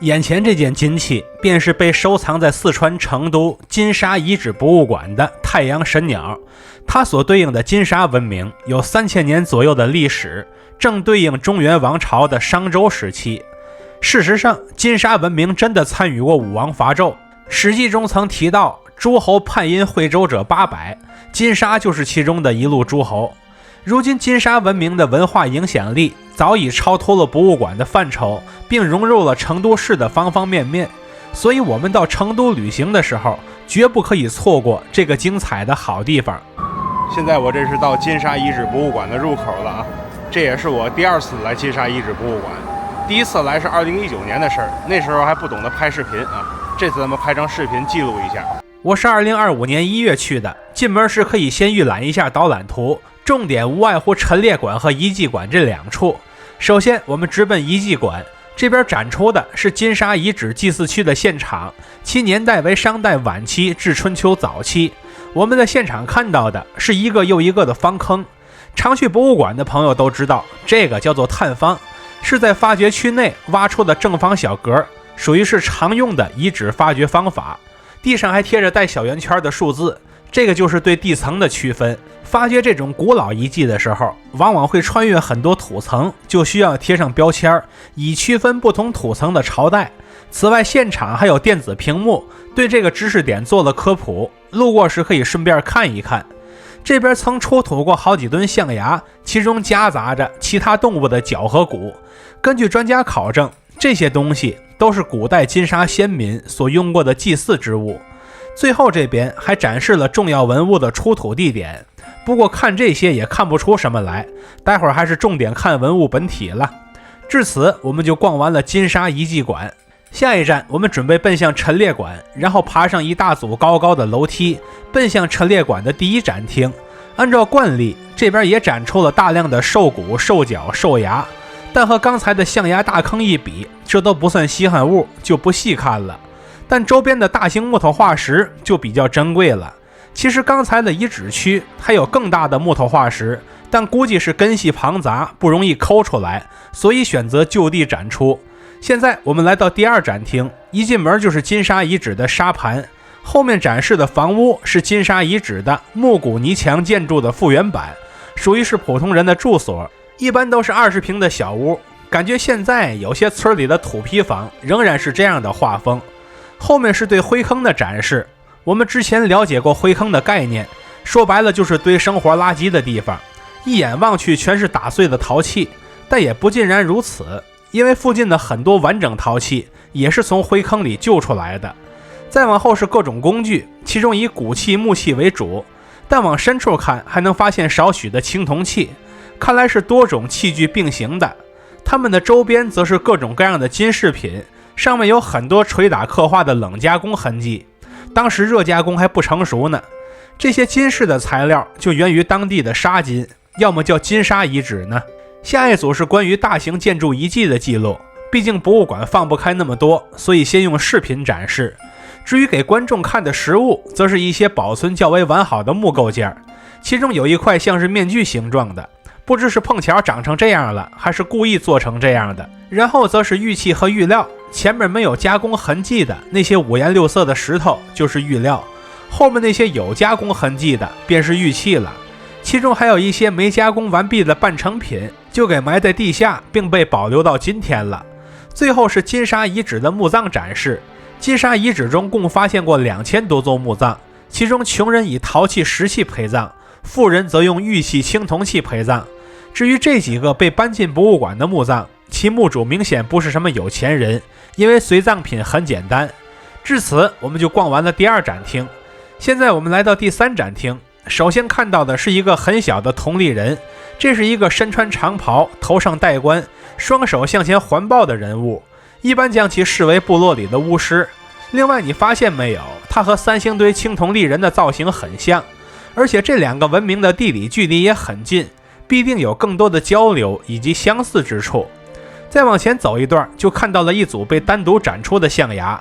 眼前这件金器便是被收藏在四川成都金沙遗址博物馆的太陽神鳥，它所對應的金沙文明有3000年左右的歷史，正對應中原王朝的商周時期。事實上，金沙文明真的參與過武王伐紂，史記中曾提到諸侯叛殷會周者800，金沙就是其中的一路諸侯。如今金沙文明的文化影響力早已超脫了博物館的範疇，並融入了成都市的方方面面，所以我們到成都旅行的時候絕不可以錯過這個精彩的好地方。現在我這是到金沙遺址博物館的入口了啊，這也是我第2次來金沙遺址博物館。第一次來是2019年的事兒，那時候還不懂得拍視頻啊，這次咱們拍成視頻記錄一下。我是2025年1月去的，進門時可以先預覽一下導覽圖，重點無外乎陳列館和遺跡館這2處。首先我們直奔遺跡館，這邊展出的是金沙遺址祭祀區的現場，其年代為商代晚期至春秋早期。我們在現場看到的是一個又一個的方坑，常去博物館的朋友都知道，這個叫做探方，是在發掘區內挖出的正方小格，屬於是常用的遺址發掘方法。地上還貼着帶小圓圈的數字，這個就是對地層的區分。發掘這種古老遺跡的時候，往往會穿越很多土層，就需要貼上標籤，以區分不同土層的朝代。此外，現場還有電子屏幕，對這個知識點做了科普，路過時可以順便看一看。這邊曾出土過好幾噸象牙，其中夾雜着其他動物的角和骨。根據專家考證，這些東西都是古代金沙先民所用過的祭祀之物。最後這邊還展示了重要文物的出土地點，不過看這些也看不出什麼來，待會兒還是重點看文物本體了。至此我們就逛完了金沙遺跡館，下一站我們準備奔向陳列館，然後爬上一大組高高的樓梯，奔向陳列館的第1展廳。按照慣例，這邊也展出了大量的獸骨、獸腳、獸牙，但和剛才的象牙大坑一比，這都不算稀罕物，就不細看了。但周邊的大型木頭化石就比較珍貴了。其實剛才的遺址區還有更大的木頭化石，但估計是根系龐雜，不容易摳出來，所以選擇就地展出。現在我們來到第2展廳，一進門就是金沙遺址的沙盤，後面展示的房屋是金沙遺址的木骨泥牆建築的復原版，屬於是普通人的住所，一般都是20平的小屋。感覺現在有些村裡的土坯房仍然是這樣的畫風。後面是對灰坑的展示，我們之前了解過灰坑的概念，說白了就是堆生活垃圾的地方，一眼望去全是打碎的陶器，但也不盡然如此，因為附近的很多完整陶器也是從灰坑裡救出來的。再往后是各種工具，其中以骨器、木器為主，但往深處看還能發現少許的青銅器，看來是多種器具並行的。它們的周邊則是各種各樣的金飾品，上面有很多捶打刻畫的冷加工痕迹，當時熱加工還不成熟呢。這些金飾的材料就源於當地的沙金，要麼叫金沙遺址呢。下一組是關於大型建築遺跡的記錄，畢竟博物館放不開那麼多，所以先用視頻展示。至於給觀眾看的實物，則是一些保存較為完好的木構件，其中有一塊像是面具形狀的，不知是碰巧長成這樣了，還是故意做成這樣的。然後則是玉器和玉料，前面沒有加工痕迹的那些五顏六色的石頭就是玉料，後面那些有加工痕迹的便是玉器了。其中還有一些沒加工完畢的半成品，就給埋在地下，並被保留到今天了。最後是金沙遺址的墓葬展示，金沙遺址中共發現過2000多座墓葬，其中窮人以陶器、石器陪葬，富人則用玉器、青銅器陪葬。至於這幾個被搬進博物館的墓葬，其墓主明顯不是什麼有錢人，因為隨葬品很簡單。至此我們就逛完了第2展廳，現在我們來到第3展廳。首先看到的是一個很小的銅立人，這是一個身穿長袍、頭上戴冠、雙手向前環抱的人物，一般将其視為部落裡的巫師。另外你發現沒有，他和3星堆青銅立人的造型很像，而且這2個文明的地理距離也很近，必定有更多的交流以及相似之處。再往前走一段，就看到了一組被单獨展出的象牙。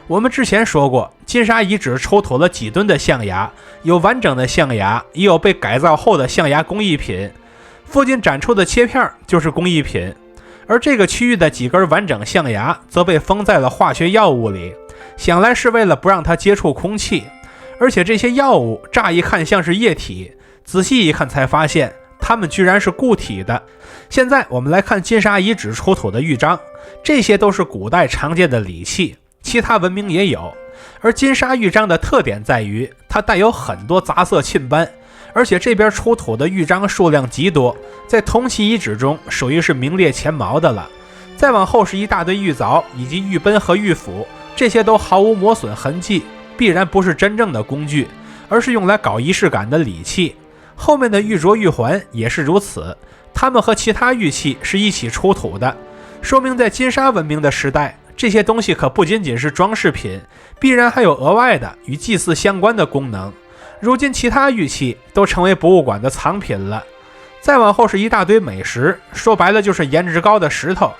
我們之前說過，金沙遺址出土了幾噸的象牙，有完整的象牙，也有被改造後的象牙工藝品。附近展出的切片就是工藝品，而這個區域的幾根完整象牙則被封在了化學藥物裡，想來是為了不讓它接觸空氣。而且這些藥物乍一看像是液體，仔細一看才发现它們居然是固體的。現在我們來看金沙遺址出土的玉章，這些都是古代常見的禮器，其他文明也有。而金沙玉章的特點在於它帶有很多雜色沁斑，而且這邊出土的玉章數量極多，在同期遺址中屬於是名列前茅的了。再往後是一大堆玉凿以及玉奔和玉斧，這些都毫無磨損痕跡，必然不是真正的工具，而是用來搞儀式感的禮器。後面的玉鐲玉環也是如此，它們和其他玉器是一起出土的，說明在金沙文明的時代，這些東西可不僅僅是裝飾品，必然還有額外的與祭祀相關的功能。如今其他玉器都成為博物館的藏品了。再往後是一大堆美石，說白了就是颜值高的石头。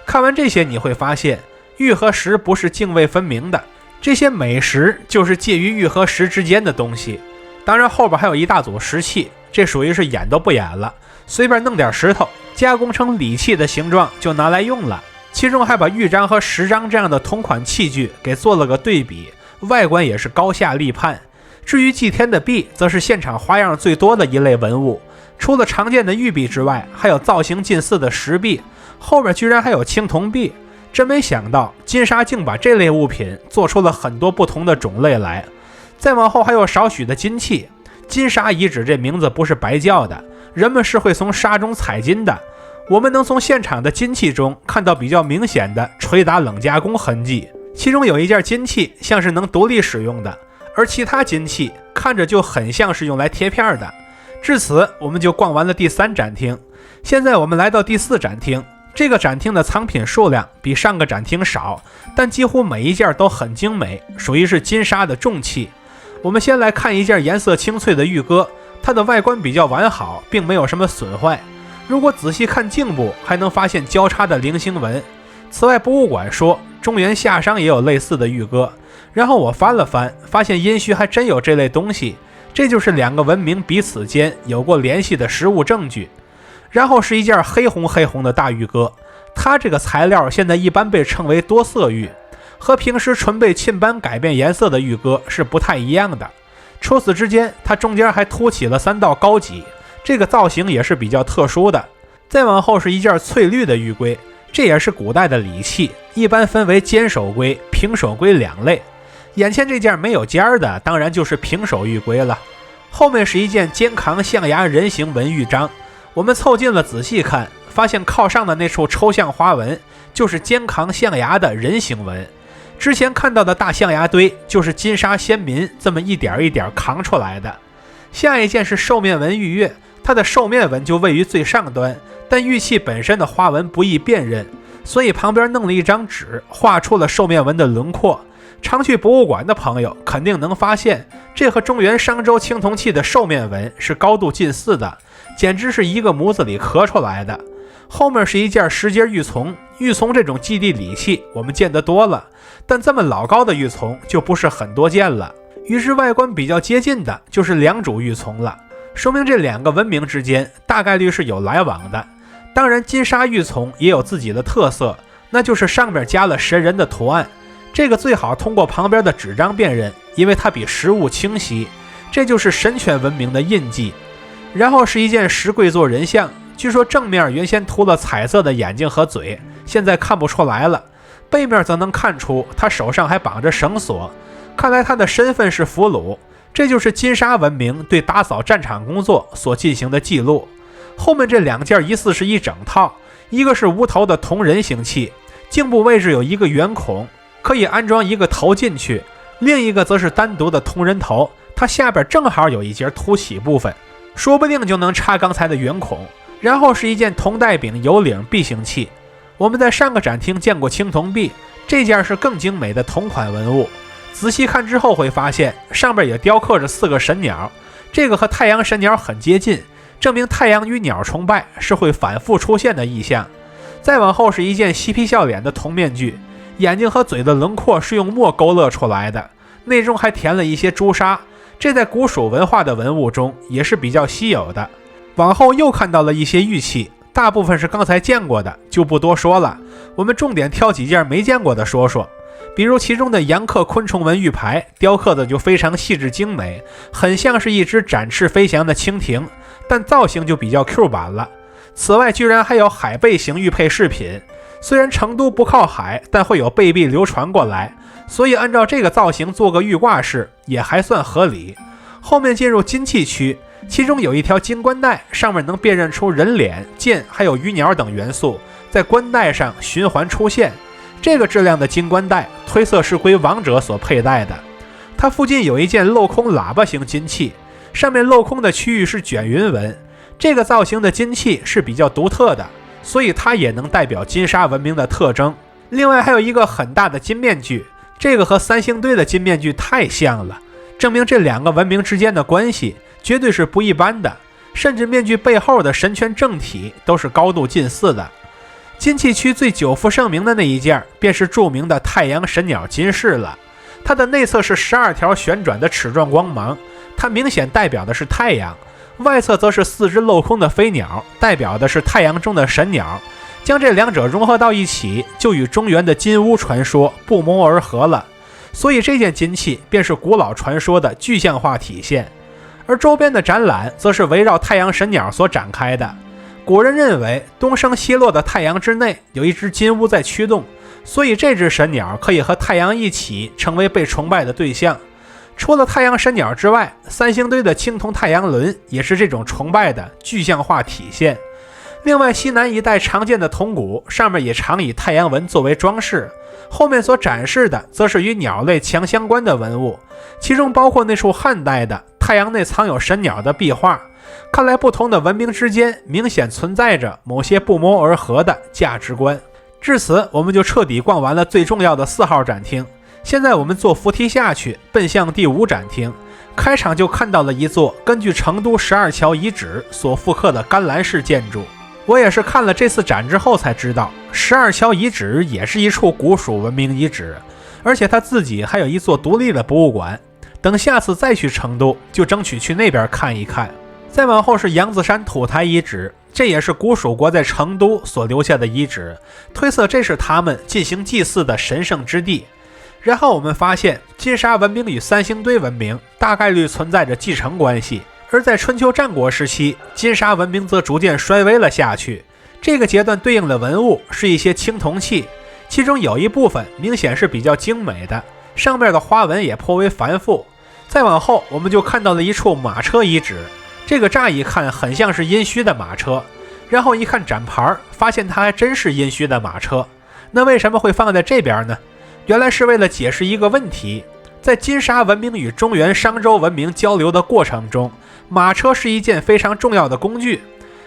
看完這些你會發現，玉和石不是泾渭分明的，這些美石就是介于玉和石之間的東西。當然後邊還有一大組石器，這屬於是演都不演了，隨便弄點石頭加工成禮器的形狀就拿來用了。其中還把玉章和石章這樣的同款器具給做了個對比，外觀也是高下立判。至於祭天的幣，則是現场花樣最多的一類文物，除了常見的玉幣之外，還有造型近似的石幣，後面居然還有青銅幣。真没想到金沙竟把這類物品做出了很多不同的種類來。再往後還有少許的金器，金沙遺址這名字不是白叫的，人們是會從沙中採金的。我們能從現場的金器中看到比較明顯的捶打冷加工痕迹，其中有一件金器像是能獨立使用的，而其他金器看着就很像是用來貼片的。至此我們就逛完了第3展厅，現在我們來到第4展厅。這個展厅的藏品數量比上個展廳少，但幾乎每一件都很精美，屬於是金沙的重器。我們先來看一件顏色清脆的玉戈，它的外觀比較完好，並没有什麼損壞。如果仔細看頸部，還能發現交叉的菱形紋。此外，博物館說中原夏商也有類似的玉戈，然後我翻了翻，發現殷墟還真有這類東西，這就是2個文明彼此間有過聯繫的實物證據。然後是一件黑紅的大玉戈，它這個材料現在一般被稱為多色玉，和平時纯被沁斑改变顏色的玉戈是不太一樣的。除此之間，它中間還凸起了3道高脊，這個造型也是比較特殊的。再往後是一件翠綠的玉圭，這也是古代的禮器，一般分為尖手圭、平手圭2類。眼前這件沒有尖的，當然就是平手玉圭了。後面是一件肩扛象牙人形紋玉章，我們湊近了仔細看，發現靠上的那處抽象花紋就是肩扛象牙的人形紋。之前看到的大象牙堆就是金沙先民這麼一點一點扛出來的。下一件是獸面紋玉鉞，它的獸面紋就位於最上端，但玉器本身的花紋不易辨認，所以旁邊弄了一張紙畫出了獸面紋的輪廓。常去博物馆的朋友肯定能發現，這和中原商周青銅器的獸面紋是高度近似的，簡直是一個模子裡刻出來的。後面是一件石階玉琮，玉琮這種祭地禮器我們見得多了，但這麼老高的玉琮就不是很多見了。與之外觀比較接近的就是良渚玉琮了，說明這2個文明之間大概率是有來往的。當然金沙玉琮也有自己的特色，那就是上面加了神人的圖案，這個最好通過旁邊的紙張辨認，因為它比實物清晰，這就是神权文明的印記。然後是一件石跪坐人像，據說正面原先塗了彩色的眼睛和嘴，现在看不出來了，背面則能看出他手上還綁着繩索，看來他的身份是俘虜，這就是金沙文明對打掃戰場工作所進行的記錄。後面這2件疑似是一整套，一個是無頭的銅人形器，頸部位置有一個圓孔，可以安裝一個頭進去，另一個則是單獨的銅人頭，它下邊正好有一節凸起部分，說不定就能插剛才的圓孔。然後是一件銅带柄有领臂形器，我們在上個展廳見過青銅臂，這件是更精美的同款文物。仔細看之後會發現上邊也雕刻着4個神鳥，這個和太陽神鳥很接近，證明太陽與鳥崇拜是會反復出現的意象。再往後是一件嬉皮笑臉的銅面具，眼睛和嘴的輪廓是用墨勾勒出來的，內中還填了一些朱砂，這在古蜀文化的文物中也是比較稀有的。往後又看到了一些玉器，大部分是剛才見過的，就不多說了。我們重點挑幾件沒見過的說說。比如其中的阳刻昆虫紋玉牌，雕刻的就非常細緻精美，很像是一只展翅飛翔的蜻蜓，但造型就比較 Q 版了。此外，居然還有海貝型玉佩飾品。虽然成都不靠海，但会有貝币流傳過來，所以按照這個造型做個玉掛飾也還算合理。後面進入金器區，其中有一條金冠帶，上面能辨認出人臉、劍還有魚鳥等元素，在冠帶上循環出現。這個質量的金冠帶推測是歸王者所佩戴的。它附近有一件镂空喇叭型金器，上面镂空的區域是卷雲紋。這個造型的金器是比較獨特的，所以它也能代表金沙文明的特徵。另外還有一個很大的金面具，這個和三星堆的金面具太像了，證明這2個文明之間的關係絕對是不一般的，甚至面具背後的神权正體都是高度近似的。金器区最久负盛名的那一件便是著名的太陽神鳥金饰了。它的內側是12條旋轉的齒狀光芒，它明顯代表的是太陽，外側則是4隻镂空的飞鳥，代表的是太陽中的神鳥。将這2者融合到一起，就與中原的金烏傳說不謀而合了。所以這件金器便是古老傳說的具象化體現。而周邊的展覽則是圍繞太陽神鳥所展開的。古人認為東升西落的太陽之內有一隻金烏在驅動，所以這隻神鳥可以和太陽一起成為被崇拜的對象。除了太陽神鳥之外，三星堆的青铜太陽輪也是這種崇拜的具象化體現。另外，西南一帶常見的铜鼓上面也常以太陽紋作為裝飾，後面所展示的則是與鳥類強相關的文物，其中包括那處汉代的太陽內藏有神鳥的壁畫。看來不同的文明之間明顯存在着某些不謀而合的價值觀。至此，我們就徹底逛完了最重要的4號展厅。现在我們坐扶梯下去，奔向第5展廳。開場就看到了一座根據成都12橋遺址所復刻的甘藍式建築。我也是看了這次展之後才知道，12橋遺址也是一處古蜀文明遺址，而且它自己還有一座獨立的博物館。等下次再去成都，就爭取去那邊看一看。再往後是羊子山土台遺址，這也是古蜀國在成都所留下的遺址，推測這是他們進行祭祀的神聖之地。然後我們發現金沙文明與三星堆文明大概率存在着继承關係，而在春秋戰國時期，金沙文明則逐漸衰微了下去。這個階段對應的文物是一些青銅器，其中有一部分明顯是比較精美的，上面的花紋也頗為繁複。再往後我們就看到了一處馬車遺址，這個乍一看很像是殷墟的馬車，然後一看展牌，發現它還真是殷墟的馬車。那為什麼會放在這邊呢？原來是為了解釋一個問題，在金沙文明與中原商周文明交流的過程中，馬車是一件非常重要的工具。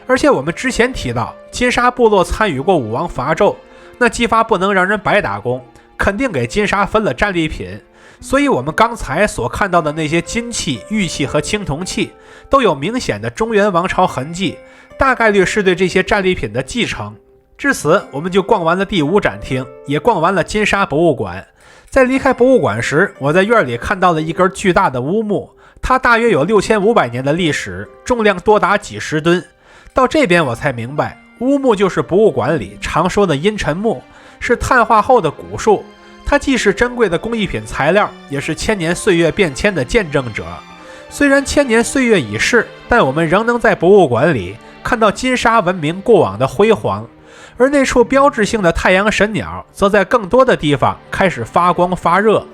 而且我們之前提到金沙部落參與過武王伐紂，那姬發不能讓人白打工，肯定給金沙分了战利品。所以我們剛才所看到的那些金器、玉器和青铜器都有明顯的中原王朝痕迹，大概率是对這些戰利品的繼承。至此，我們就逛完了第5展廳，也逛完了金沙博物館。在離開博物館時，我在院裡看到了一根巨大的烏木，它大約有6500年的歷史，重量多達幾十噸。到這邊我才明白，烏木就是博物館裡常說的陰沉木，是碳化後的古樹。它既是珍貴的工藝品材料，也是千年歲月變遷的見證者。雖然千年歲月已逝，但我們仍能在博物館裡看到金沙文明過往的輝煌。而那處標誌性的太陽神鳥則在更多的地方開始發光發熱。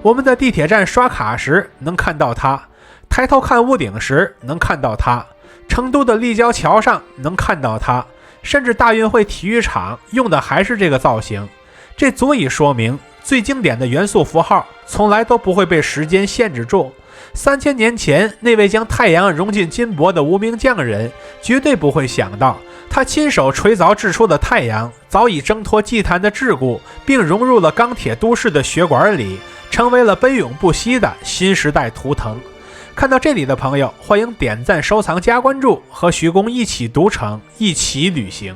我們在地鐵站刷卡時能看到它，抬頭看屋頂時能看到它，成都的立交橋上能看到它，甚至大運會體育場用的還是這個造型。這足以說明最經典的元素符號從來都不會被時間限制住。3000年前那位將太陽融進金箔的无名匠人絕對不會想到，他親手錘鑿制出的太陽早已掙脫祭壇的桎梏，並融入了鋼鐵都市的血管裡，成為了奔湧不息的新時代圖騰。看到這裡的朋友，歡迎點讚、收藏、加關注，和徐工一起讀城，一起旅行。